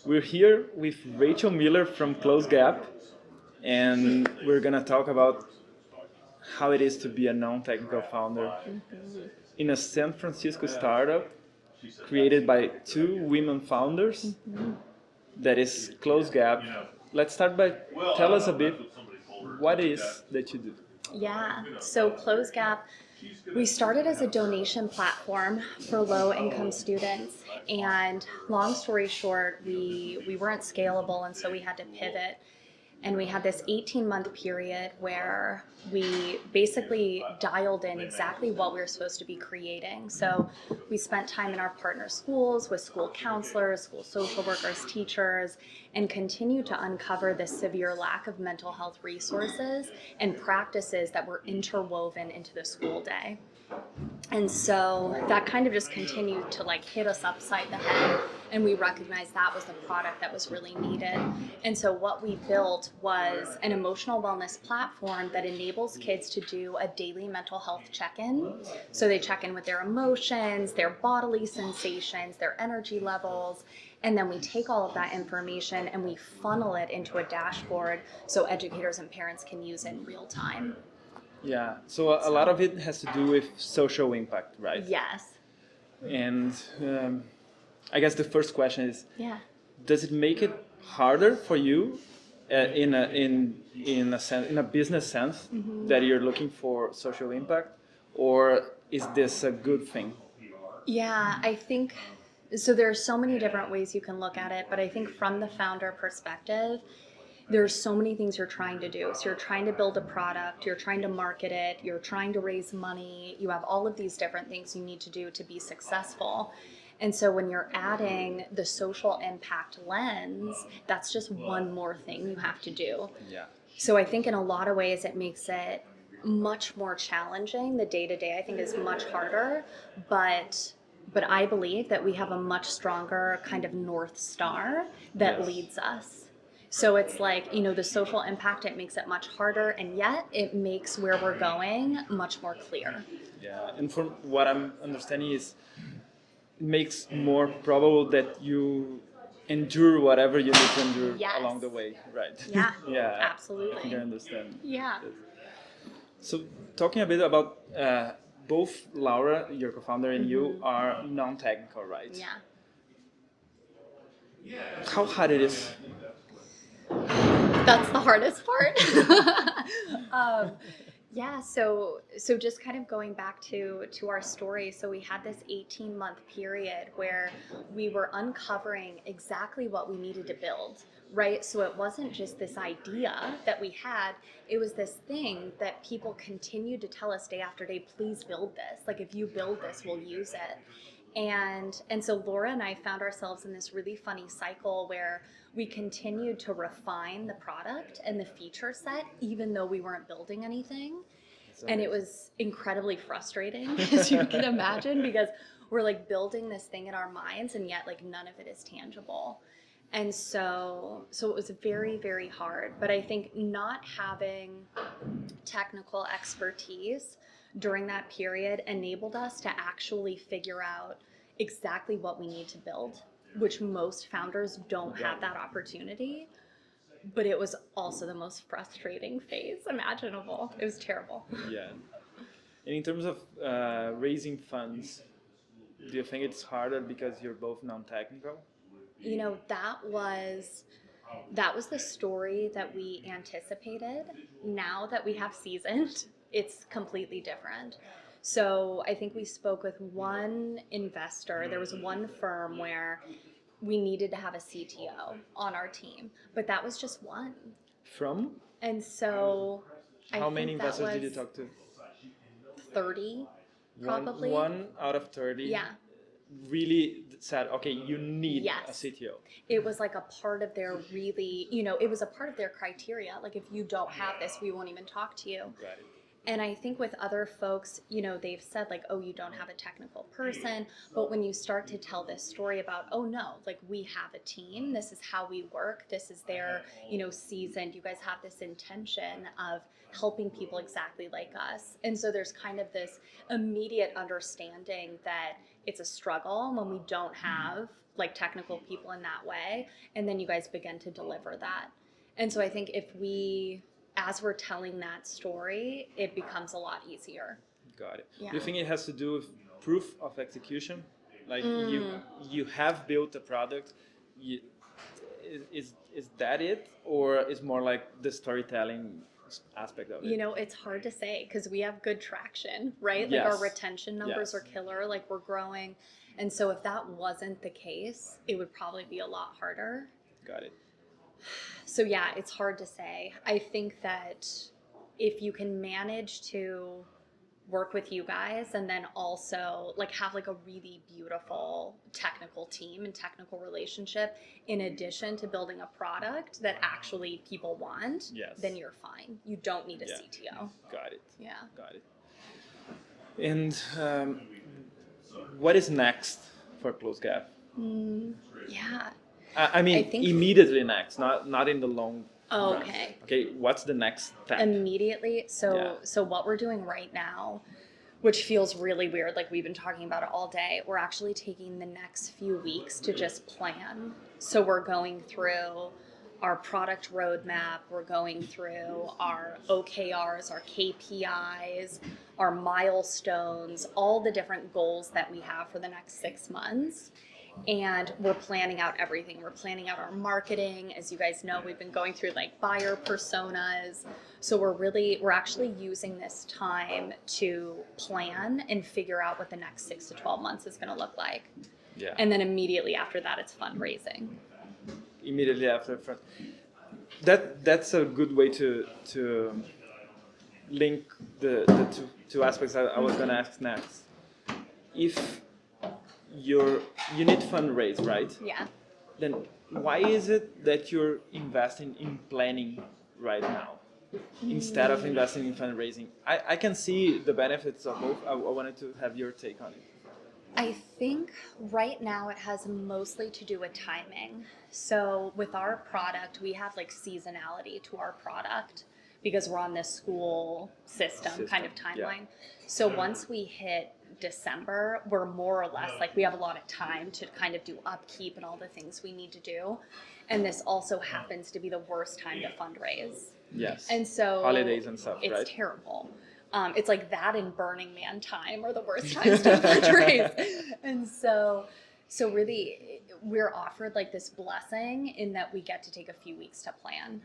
We're here with Rachel Miller from Closegap, and we're gonna talk about how it is to be a non-technical founder in a San Francisco startup created by two women founders. That is Closegap. Let's start by tell us a bit what it is that you do. Yeah, so Closegap, we started as a donation platform for low-income students, and long story short, we weren't scalable, and so we had to pivot. And we had this 18-month period where we basically dialed in exactly what we were supposed to be creating. So we spent time in our partner schools with school counselors, school social workers, teachers, and continued to uncover the severe lack of mental health resources and practices that were interwoven into the school day. And so that kind of just continued to hit us upside the head, and we recognized that was the product that was really needed. And so what we built was an emotional wellness platform that enables kids to do a daily mental health check-in. So they check in with their emotions, their bodily sensations, their energy levels, and then we take all of that information and we funnel it into a dashboard so educators and parents can use it in real time. Yeah, so a lot of it has to do with social impact, right? Yes. And I guess the first question is, Yeah. does it make it harder for you in a business sense that you're looking for social impact, or is this a good thing? Yeah, I think so. There are so many different ways you can look at it, but I think from the founder perspective, there's so many things you're trying to do. So you're trying to build a product, you're trying to market it, you're trying to raise money, you have all of these different things you need to do to be successful. And so when you're adding the social impact lens, that's just one more thing you have to do. Yeah. So I think in a lot of ways it makes it much more challenging. The day-to-day I think is much harder, but I believe that we have a much stronger kind of North Star that Yes. leads us. So it's like, the social impact, it makes it much harder, and yet it makes where we're going much more clear. Yeah, and from what I'm understanding is it makes more probable that you endure whatever you need to endure Yes. along the way, right? Yeah, Yeah, I absolutely. think I understand. Yeah. Yes. So talking a bit about both Laura, your co-founder, and you are non-technical, right? Yeah. How hard it is? That's the hardest part. Yeah, so just kind of going back to our story. So we had this 18-month period where we were uncovering exactly what we needed to build, right? So it wasn't just this idea that we had, it was this thing that people continued to tell us day after day, please build this. Like, if you build this, we'll use it. And so Laura and I found ourselves in this really funny cycle where we continued to refine the product and the feature set, even though we weren't building anything. And it was incredibly frustrating, as you can imagine, because we're building this thing in our minds, and yet none of it is tangible. And so it was very, very hard. But I think not having technical expertise during that period enabled us to actually figure out exactly what we need to build, which most founders don't have that opportunity. But it was also the most frustrating phase imaginable. It was terrible. Yeah. And in terms of raising funds, do you think it's harder because you're both non-technical? That was the story that we anticipated. Now that we have seasoned, it's completely different. So I think we spoke with one investor. There was one firm where we needed to have a CTO on our team, but that was just one. From? And so How many investors did you talk to? 30, probably. One out of 30. Yeah. Really said, okay, you need Yes. a CTO. It was a part of their it was a part of their criteria. If you don't have this, we won't even talk to you. Got it. And I think with other folks, you know, they've said like, oh, you don't have a technical person. But when you start to tell this story about, oh no, like we have a team, this is how we work, this is their, you know, seasoned, you guys have this intention of helping people exactly like us. And so there's kind of this immediate understanding that it's a struggle when we don't have like technical people in that way. And then you guys begin to deliver that. And so I think if we, as we're telling that story, it becomes a lot easier. Got it. Yeah. Do you think it has to do with proof of execution? Like you have built a product, you, is that it, or is more like the storytelling aspect of it? You know, it's hard to say because we have good traction, right? Like Yes. our retention numbers Yes. are killer, like we're growing. And so if that wasn't the case, it would probably be a lot harder. Got it. So yeah, it's hard to say. I think that if you can manage to work with you guys and then also like have like a really beautiful technical team and technical relationship in addition to building a product that actually people want, Yes. then you're fine. You don't need a Yeah. CTO. Got it. Yeah. Got it. And what is next for Closegap? Yeah. I mean, I think- immediately next, not in the long Oh, run. okay. Okay, what's the next step? Immediately. So Yeah. so what we're doing right now, which feels really weird, like we've been talking about it all day, we're actually taking the next few weeks to just plan. So we're going through our product roadmap, we're going through our OKRs, our KPIs, our milestones, all the different goals that we have for the next 6 months. And we're planning out everything. We're planning out our marketing. As you guys know, we've been going through like buyer personas. So we're actually using this time to plan and figure out what the next 6 to 12 months is going to look like. Yeah. And then immediately after that, it's fundraising. Immediately after front. That's a good way to link the two aspects I was gonna ask next. If you need fundraise, right? Yeah. Then why is it that you're investing in planning right now instead of investing in fundraising? I can see the benefits of both. I wanted to have your take on it. I think right now it has mostly to do with timing. So with our product, we have like seasonality to our product because we're on this school system kind of timeline. Yeah. So once we hit December, we're more or less like we have a lot of time to kind of do upkeep and all the things we need to do. And this also happens to be the worst time to fundraise. Yes. And so holidays and stuff, it's right? terrible. It's like that and Burning Man time are the worst times to fundraise. And so really we're offered like this blessing in that we get to take a few weeks to plan.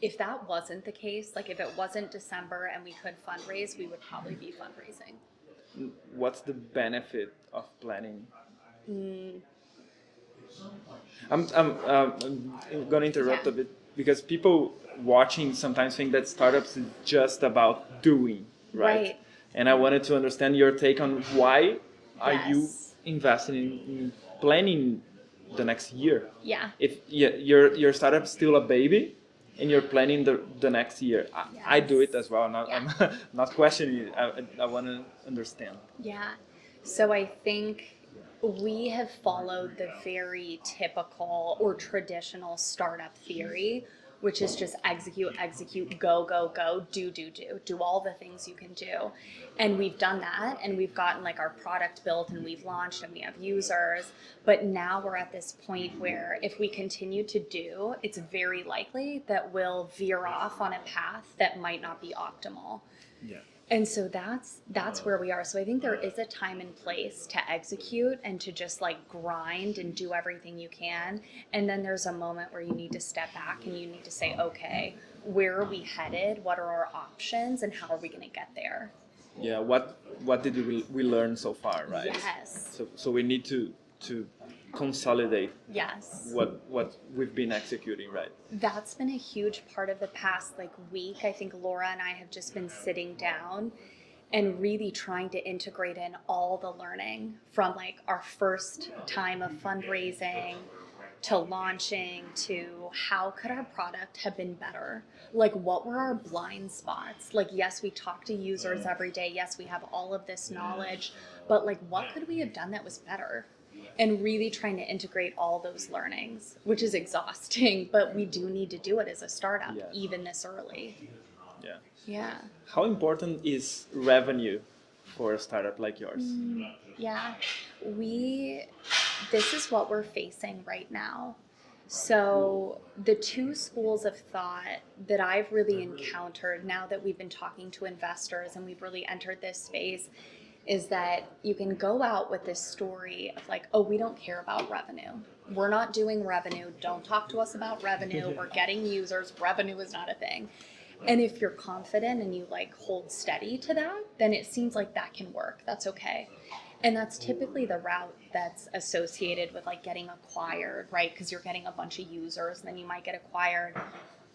If that wasn't the case, like if it wasn't December and we could fundraise, we would probably be fundraising. What's the benefit of planning? I'm going to interrupt a bit because people watching sometimes think that startups is just about doing, right? And I wanted to understand your take on why are you investing in planning the next year? Yeah. If your startup's still a baby and you're planning the next year, I do it as well. I'm not questioning it. I want to understand. Yeah. So I think we have followed the very typical or traditional startup theory, which is just execute, go, do all the things you can do. And we've done that and we've gotten like our product built and we've launched and we have users. But now we're at this point where if we continue to do, it's very likely that we'll veer off on a path that might not be optimal. Yeah. And so that's where we are. So I think there is a time and place to execute and to just like grind and do everything you can. And then there's a moment where you need to step back and you need to say, okay, where are we headed? What are our options? And how are we going to get there? Yeah. What did we learn so far, right? Yes. So we need to consolidate Yes. what we've been executing, right? That's been a huge part of the past like week. I think Laura and I have just been sitting down and really trying to integrate in all the learning from like our first time of fundraising to launching to how could our product have been better? Like, what were our blind spots? Like, yes, we talk to users every day. Yes, we have all of this knowledge, but like, what could we have done that was better? And really trying to integrate all those learnings, which is exhausting, but we do need to do it as a startup, Yes. even this early. Yeah. Yeah. How important is revenue for a startup like yours? Yeah, this is what we're facing right now. So the two schools of thought that I've really encountered now that we've been talking to investors and we've really entered this space is that you can go out with this story of like, oh, we don't care about revenue. We're not doing revenue. Don't talk to us about revenue. We're getting users. Revenue is not a thing. And if you're confident and you like hold steady to that, then it seems like that can work. That's okay. And that's typically the route that's associated with like getting acquired, right? Because you're getting a bunch of users and then you might get acquired.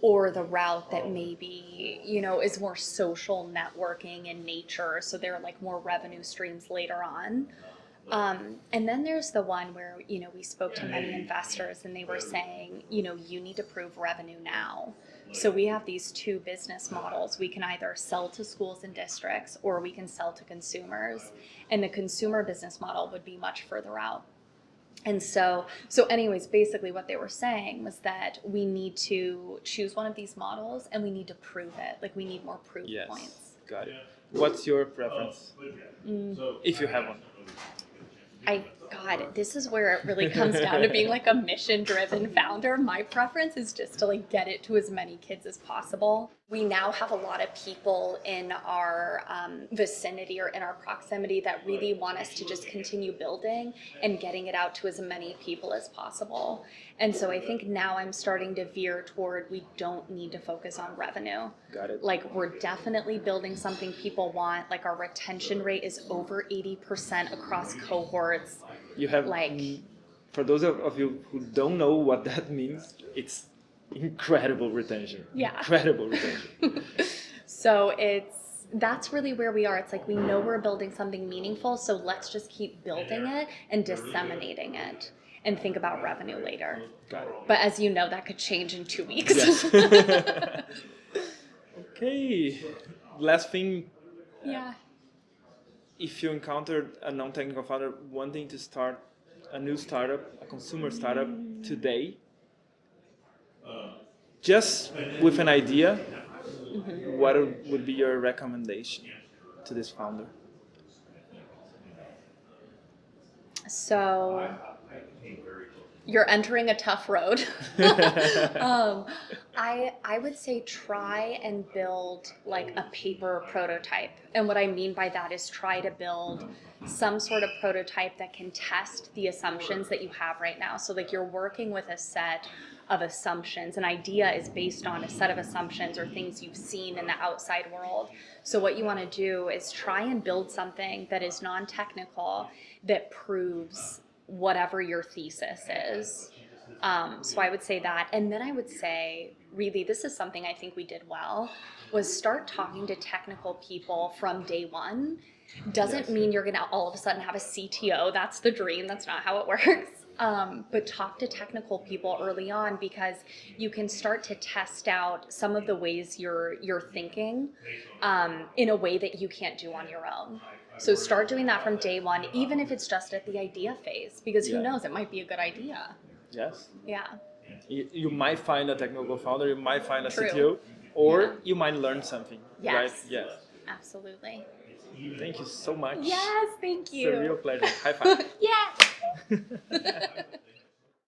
Or the route that maybe, is more social networking in nature. So there are like more revenue streams later on. And then there's the one where, we spoke to many investors and they were saying, you need to prove revenue now. So we have these two business models. We can either sell to schools and districts or we can sell to consumers. And the consumer business model would be much further out. And so anyways, basically what they were saying was that we need to choose one of these models and we need to prove it. Like we need more proof points. Got it. What's your preference? If you have one. God, this is where it really comes down to being like a mission-driven founder. My preference is just to like get it to as many kids as possible. We now have a lot of people in our vicinity or in our proximity that really want us to just continue building and getting it out to as many people as possible. And so I think now I'm starting to veer toward we don't need to focus on revenue. Got it. Like we're definitely building something people want. Like our retention rate is over 80% across cohorts. You have, for those of you who don't know what that means, it's incredible retention. Yeah. Incredible retention. So that's really where we are. It's like we know we're building something meaningful, so let's just keep building it and disseminating it and think about revenue later. Got it. But as you know, that could change in 2 weeks. Yes. Okay. Last thing. Yeah. If you encountered a non-technical founder wanting to start a new startup, a consumer startup today, just with an idea, what would be your recommendation to this founder? So you're entering a tough road. I would say try and build like a paper prototype. And what I mean by that is try to build some sort of prototype that can test the assumptions that you have right now. So like you're working with a set of assumptions. An idea is based on a set of assumptions or things you've seen in the outside world. So what you want to do is try and build something that is non-technical that proves whatever your thesis is. So I would say that. And then I would say, really, this is something I think we did well, was start talking to technical people from day one. Doesn't mean you're going to all of a sudden have a CTO. That's the dream. That's not how it works. But talk to technical people early on because you can start to test out some of the ways you're thinking in a way that you can't do on your own. So start doing that from day one, even if it's just at the idea phase, because who knows, it might be a good idea. Yes. Yeah. You might find a technical founder, you might find a True. CTO, or you might learn something. Yes. Right? Yes. Absolutely. Thank you so much. Yes, thank you. It's a real pleasure. High five. Yeah.